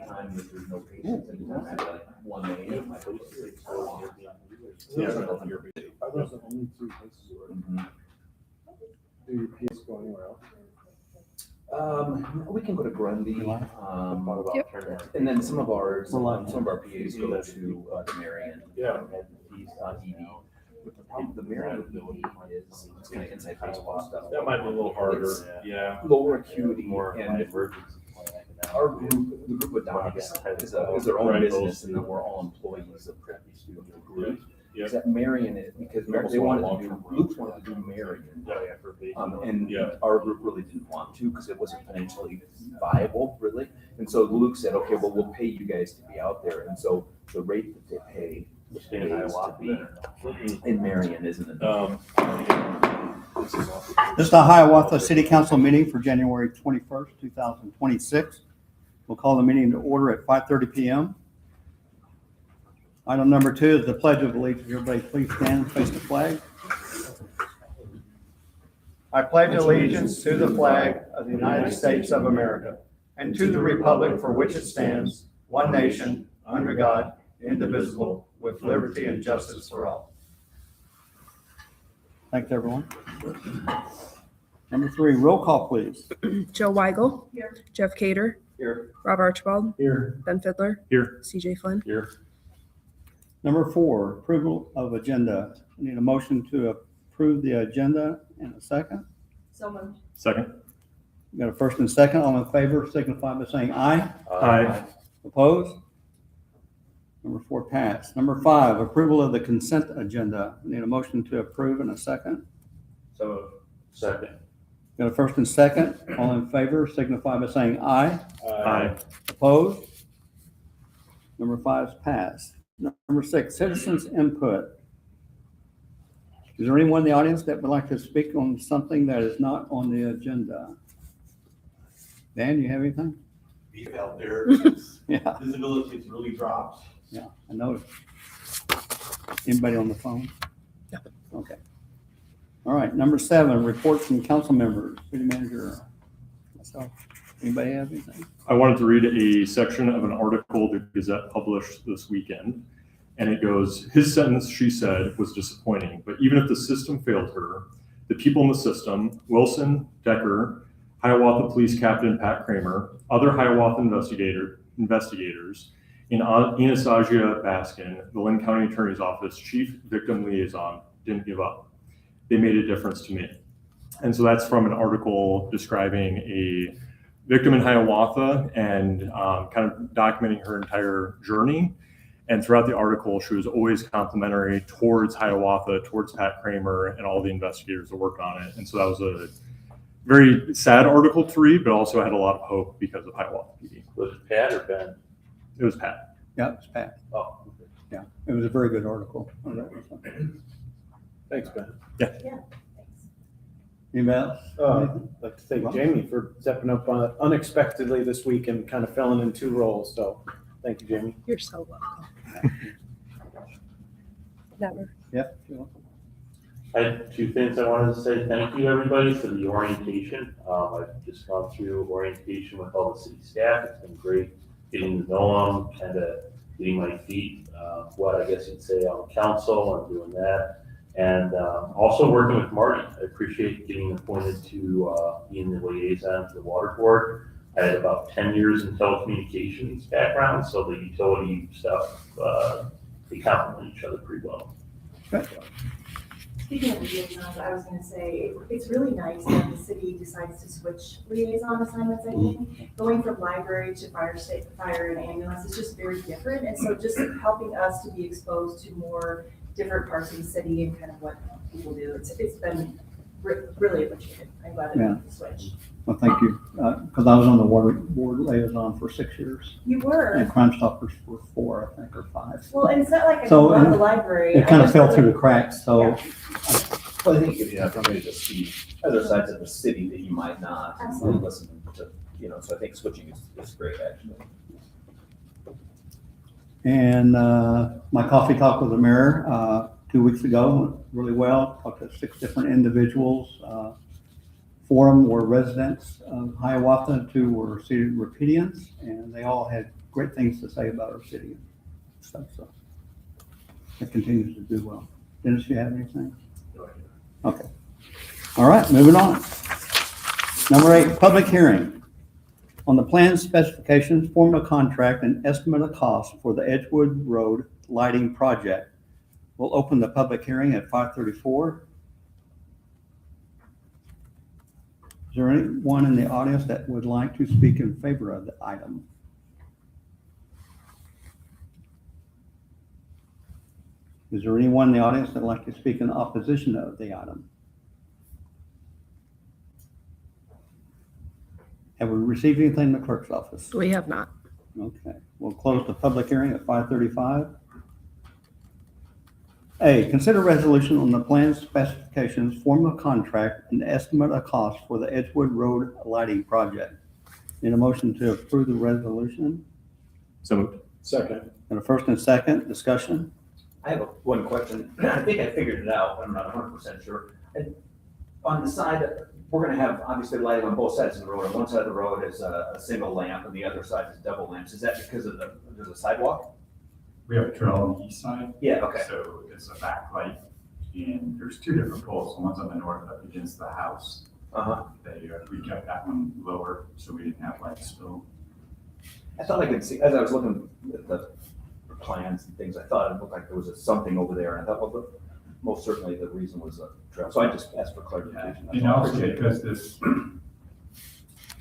anytime that there's no patients, anytime there's like 1 a.m. Yeah. Are those the only three places you work? Do your PAs go anywhere else? We can go to Grundy, and then some of our PAs go to the Marion. Yeah. ED. But the problem, the Marion ED is, it's kind of inside baseball stuff. That might be a little harder, yeah. Lower acuity, More and emergency. our group, the group of docs is their own business, and then we're all employees of the group. Yeah. Is that Marion is, because they wanted to do, Luke's wanted to do Marion. And Yeah. our group really didn't want to, because it wasn't financially viable, really. And so Luke said, okay, well, we'll pay you guys to be out there. And so the rate that they pay to be in Marion isn't enough. This is the Hiawatha City Council meeting for January 21st, 2026. We'll call the meeting to order at 5:30 p.m. Item number 2 is the Pledge of Allegiance. Everybody please stand and face the flag. I pledge allegiance to the flag of the United States of America and to the republic for which it stands, one nation, under God, indivisible, with liberty and justice for all. Thanks, everyone. Number 3, roll call, please. Joe Weigel. Here. Jeff Cader. Here. Rob Archibald. Here. Ben Fidler. Here. CJ Flynn. Here. Number 4, approval of agenda. I need a motion to approve the agenda in a second. So moved. Second. We got a first and second. All in favor, signify by saying aye. Aye. Opposed? Number 4 passed. Number 5, approval of the consent agenda. I need a motion to approve in a second. So, second. Got a first and second. All in favor, signify by saying aye. Aye. Opposed? Number 5 is passed. Number 6, citizens input. Is there anyone in the audience that would like to speak on something that is not on the agenda? Dan, you have anything? Be out there, Yeah, visibility has really dropped. yeah, I know. Anybody on the phone? No. Okay. All right, number 7, reports from council members, city manager, myself. Anybody have anything? I wanted to read a section of an article the Gazette published this weekend. And it goes, his sentence, she said, was disappointing. But even if the system failed her, the people in the system, Wilson, Decker, Hiawatha Police Captain Pat Kramer, other Hiawatha investigators, and Anastasia Baskin, the Lynn County Attorney's Office Chief Victim Liaison, didn't give up. They made a difference to me. And so that's from an article describing a victim in Hiawatha and kind of documenting her entire journey. And throughout the article, she was always complimentary towards Hiawatha, towards Pat Kramer, and all the investigators that worked on it. And so that was a very sad article to read, but also had a lot of hope because of Hiawatha PD. Was it Pat or Ben? It was Pat. Yeah, it's Pat. Oh. Yeah, it was a very good article. Thanks, Ben. Anybody else? I'd like to thank Jamie for stepping up unexpectedly this week and kind of filling in 2 roles. So thank you, Jamie. You're so welcome. Never. Yeah. I had 2 things I wanted to say. Thank you, everybody, for the orientation. I've just gone through orientation with all the city staff. It's been great getting to know them, kind of getting my feet, what I guess you'd say on council and doing that. And also working with Marty. I appreciate getting appointed to being the liaison to the water board. I had about 10 years in telecommunications background, so the utility stuff, they complement each other pretty well. Speaking of liaisons, I was gonna say, it's really nice that the city decides to switch liaison assignments, I think. Going from library to fire and ambulance is just very different, and so just helping us to be exposed to more different parts of the city and kind of what people do, it's been really appreciated. I'm glad that we switched. Well, thank you, because I was on the water board liaison for 6 years. You were. And Crime Stoppers for 4, I think, or 5. Well, and it's not like I So, love and the library. It kind of fell through the cracks, so. Yeah. Well, I think it gives you an opportunity to see other sides of the city that you might not Absolutely. listen to, so I think switching is great, actually. And my coffee talk with the mayor 2 weeks ago went really well. Talked to 6 different individuals. 4 of them were residents of Hiawatha, 2 were seated Rapidians, and they all had great things to say about our city and stuff, so it continues to do well. Dennis, you have anything? Okay. All right, moving on. Number 8, public hearing. On the plan specifications, form of contract, and estimate of cost for the Edgewood Road lighting project. We'll open the public hearing at 5:34. Is there anyone in the audience that would like to speak in favor of the item? Is there anyone in the audience that would like to speak in opposition of the item? Have we received anything in the clerk's office? We have not. Okay, we'll close the public hearing at 5:35. A, consider resolution on the plan specifications, form of contract, and estimate of cost for the Edgewood Road lighting project. Need a motion to approve the resolution? So moved. Second. And a first and second discussion? I have one question. I think I figured it out, but I'm not 100% sure. And on the side, we're gonna have obviously lighting on both sides of the road. On one side of the road is a single lamp and the other side is double lamps. Is that because of there's a sidewalk? We have a trail on the east side. Yeah, okay. So it's a backlight, and there's 2 different poles. One's on the north up against the house. Uh-huh. We kept that one lower, so we didn't have light spill. I thought I could see, as I was looking at the plans and things, I thought it looked like there was something over there. And I thought, well, most certainly the reason was a trail. So I just asked for clarification. That's And all. I also appreciate it. because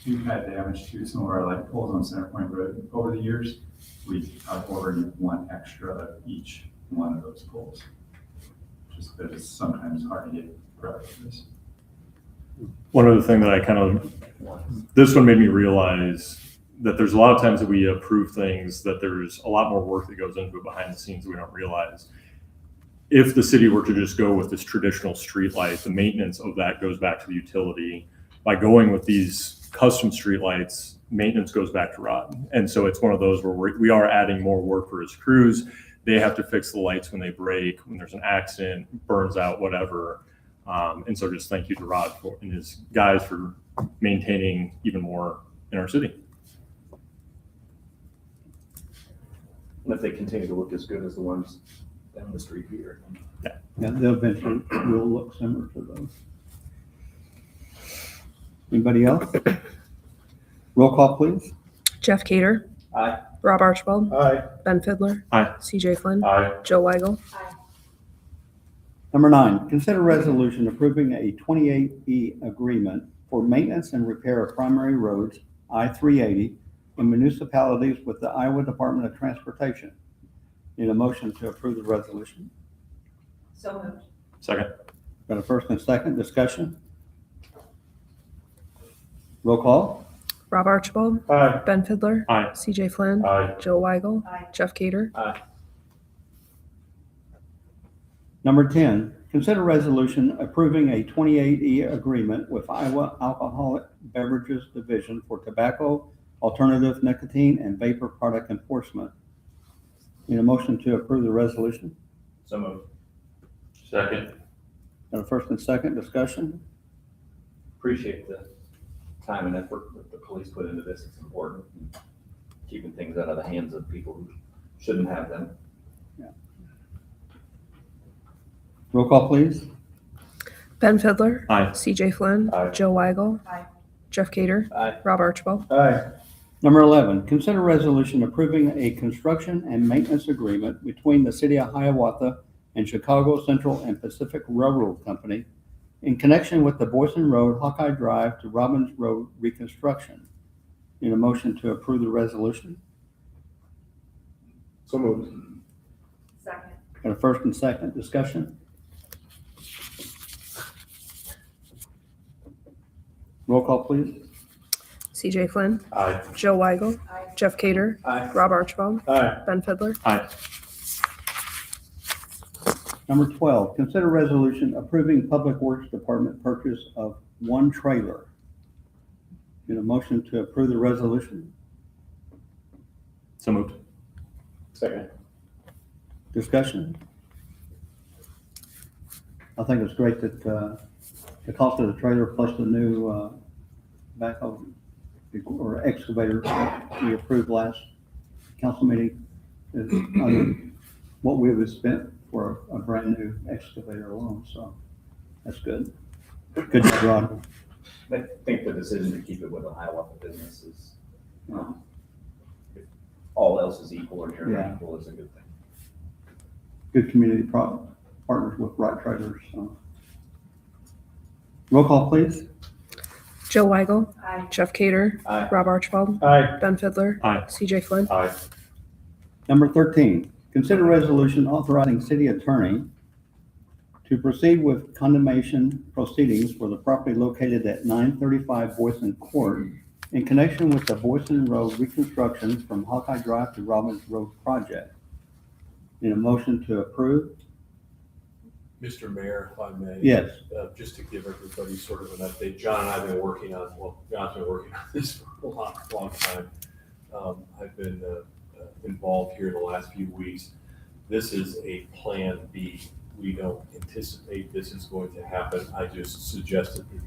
we've had damage to some of our light poles on Center Point Road over the years, we are ordering 1 extra of each one of those poles. Just that it's sometimes hard to get replicas. One other thing that I kind of, this one made me realize that there's a lot of times that we approve things that there's a lot more work that goes into it behind the scenes that we don't realize. If the city were to just go with this traditional street light, the maintenance of that goes back to the utility. By going with these custom street lights, maintenance goes back to Rod. And so it's one of those where we are adding more work for his crews. They have to fix the lights when they break, when there's an accident, burns out, whatever. And so just thank you to Rod and his guys for maintaining even more in our city. And if they continue to look as good as the ones down the street here. Yeah, they'll eventually will look similar to those. Anybody else? Roll call, please. Jeff Cader. Aye. Rob Archibald. Aye. Ben Fidler. Aye. CJ Flynn. Aye. Joe Weigel. Number 9, consider resolution approving a 28E agreement for maintenance and repair of primary roads, I-380, in municipalities with the Iowa Department of Transportation. Need a motion to approve the resolution? So moved. Second. Got a first and second discussion? Roll call? Rob Archibald. Aye. Ben Fidler. Aye. CJ Flynn. Aye. Joe Weigel. Aye. Jeff Cader. Number 10, consider resolution approving a 28E agreement with Iowa Alcoholic Beverages Division for tobacco, alternative nicotine, and vapor product enforcement. Need a motion to approve the resolution? So moved. Second. Got a first and second discussion? Appreciate the time and effort that the police put into this. It's important. Keeping things out of the hands of people who shouldn't have them. Roll call, please. Ben Fidler. Aye. CJ Flynn. Aye. Joe Weigel. Aye. Jeff Cader. Aye. Rob Archibald. Aye. Number 11, consider resolution approving a construction and maintenance agreement between the City of Hiawatha and Chicago Central and Pacific Railroad Company in connection with the Boyson Road, Hawkeye Drive to Robbins Road reconstruction. Need a motion to approve the resolution? So moved. Second. Got a first and second discussion? Roll call, please. CJ Flynn. Aye. Joe Weigel. Aye. Jeff Cader. Aye. Rob Archibald. Aye. Ben Fidler. Aye. Number 12, consider resolution approving Public Works Department purchase of 1 trailer. Need a motion to approve the resolution? So moved. Second. Discussion? I think it's great that the cost of the trailer plus the new backhoe or excavator that we approved last council meeting is under what we would spent for a brand new excavator alone, so that's good. Good job, Rod. I think the decision to keep it with a Hiawatha business is, if all else is equal or near Yeah. equal is a good thing. Good community partners with Wright Traders, so. Roll call, please. Jill Weigel, Aye. Jeff Cader, Aye. Rob Archibald, Aye. Ben Fidler, Aye. CJ Flynn. Aye. Number 13, consider resolution authorizing city attorney to proceed with condemnation proceedings for the property located at 935 Boyson Court in connection with the Boyson Road reconstruction from Hawkeye Drive to Robbins Road project. Need a motion to approve? Mr. Mayor, if I may. Yes. Just to give everybody sort of an update, John and I have been working on, John's been working on this for a long time. I've been involved here in the last few weeks. This is a plan B. We don't anticipate this is going to happen. I just suggested to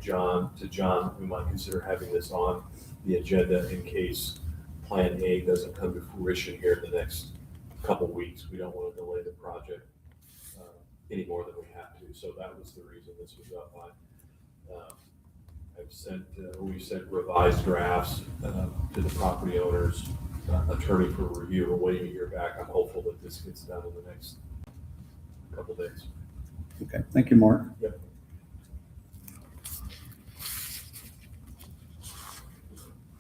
John, we might consider having this on the agenda in case plan A doesn't come to fruition here in the next couple weeks. We don't want to delay the project any more than we have to. So that was the reason this was up on. We've sent revised drafts to the property owner's attorney for review. We're waiting to hear back. I'm hopeful that this gets done in the next couple days. Okay, thank you, Mark. Yep.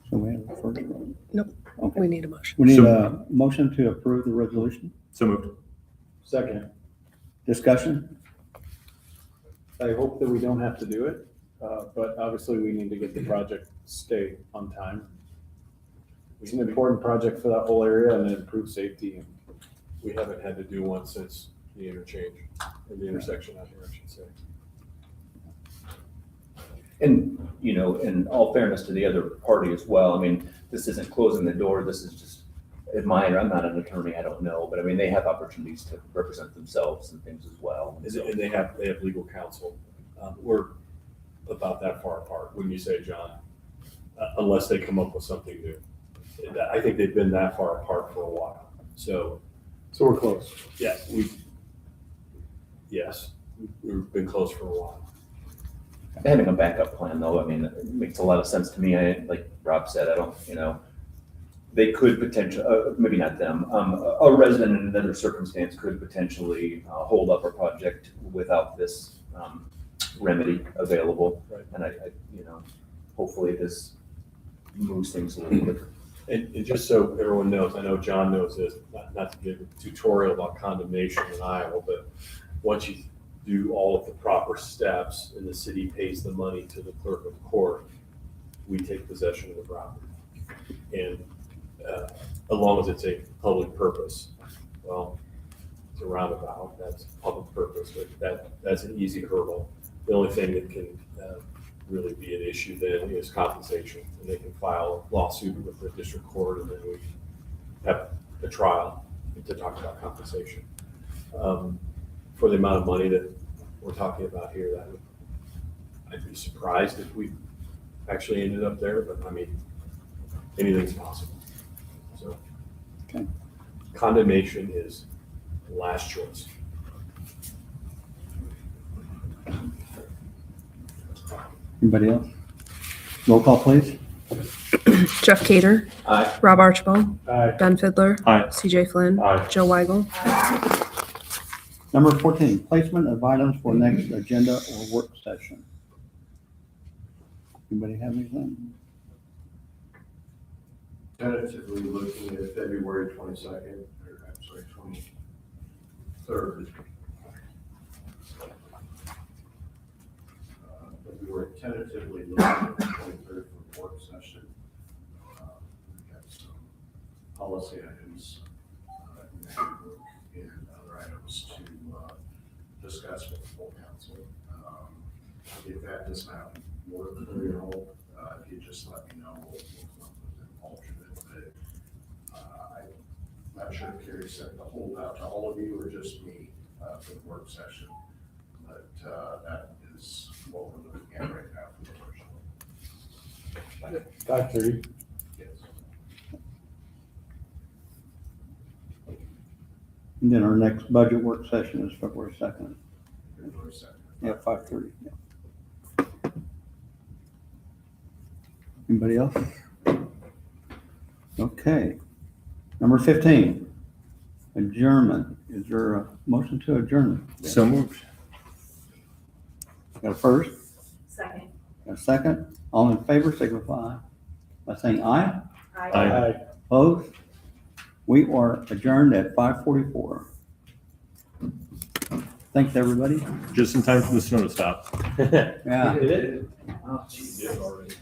So we have a first one. Nope. Okay. We need a motion. We need So- a motion to approve the resolution. So moved. Second. Discussion? I hope that we don't have to do it, but obviously we need to get the project stay on time. It's an important project for that whole area and it improves safety. We haven't had to do one since the interchange, or the intersection out here, I should say. And, you know, in all fairness to the other party as well, I mean, this isn't closing the door, this is just, I'm not an attorney, I don't know, but I mean, they have opportunities to represent themselves and things as well. And they have legal counsel. We're about that far apart, wouldn't you say, John? Unless they come up with something new. I think they've been that far apart for a while. So, So we're close. yes, we've been close for a while. Having a backup plan though, I mean, it makes a lot of sense to me. Like Rob said, I don't, you know, they could potentially, maybe not them, a resident in another circumstance could potentially hold up a project without this remedy available. Right. And I, you know, hopefully this moves things a little quicker. And just so everyone knows, I know John knows this, not to give a tutorial about condemnation in Iowa, but once you do all of the proper steps and the city pays the money to the clerk of court, we take possession of the property. And as long as it's a public purpose, well, it's a roundabout, that's public purpose, but that's an easy hurdle. The only thing that can really be an issue then is compensation. And they can file a lawsuit with the district court and then we have a trial to talk about compensation. For the amount of money that we're talking about here, I'd be surprised if we actually ended up there, but I mean, anything's possible. So, Okay. condemnation is last choice. Anybody else? Roll call, please. Jeff Cader, Aye. Rob Archibald, Aye. Ben Fidler, Aye. CJ Flynn, Aye. Jill Weigel. Number 14, placement of items for next agenda or work session. Anybody have anything? Tentatively looking at February 22nd, or I'm sorry, 23rd. But we were tentatively looking at the 23rd for work session. We've got some policy items and other items to discuss with the full council. If that does not work for you all, if you just let me know, we'll come up with an alternate. But I'm not sure if Carrie sent the holdout to all of you or just me for the work session. But that is what we're looking at right now for the first one. 5:30. Yes. And then our next budget work session is February 2nd. February 2nd. Yeah, 5:30. Yeah. Anybody else? Okay. Number 15, adjournment. Is there a motion to adjourn? So moved. Got a first? Second. Got a second? All in favor, signify by saying aye. Aye. Opposed? We are adjourned at 5:44. Thanks, everybody. Just in time for the snow to stop. Yeah. Did it? Oh, She did already.